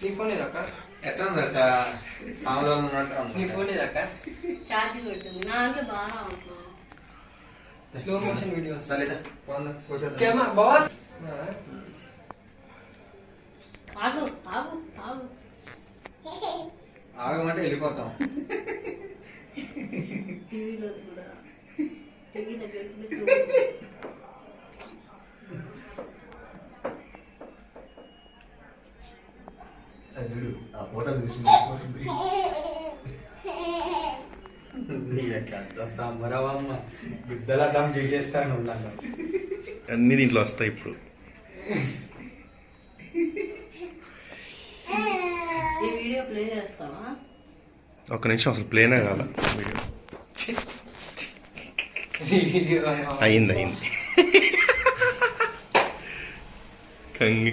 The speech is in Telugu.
నీ ఫోన్ ఏదక్క ఎట్లా మామూలుగా ఉన్నట్టు నీ ఫోన్ ఏదక్క ఛార్జింగ్ పెట్టింది నా దాంట్లో బాగా ఉంటున్నాను స్లో మోషన్ వీడియోస్ సరేదా ఫోన్ కూర్చోద్దాం కేమా బావా ఆగు ఆగు ఆగు ఆగమంటే వెళ్ళిపోతాం. టీవీలో కూడా టీవీ దగ్గర ఆ ఫోటో చూసి సంబరవమ్మ బిడ్డల దమ్ చేసేస్తాను ఉన్నాను. అన్ని దీంట్లో వస్తాయి ఇప్పుడు. ఈ వీడియో ప్లే చేస్తావా? ఒక్క నిమిషం అసలు ప్లేనే కాల వీడియో. వీడియో అయింది కంగి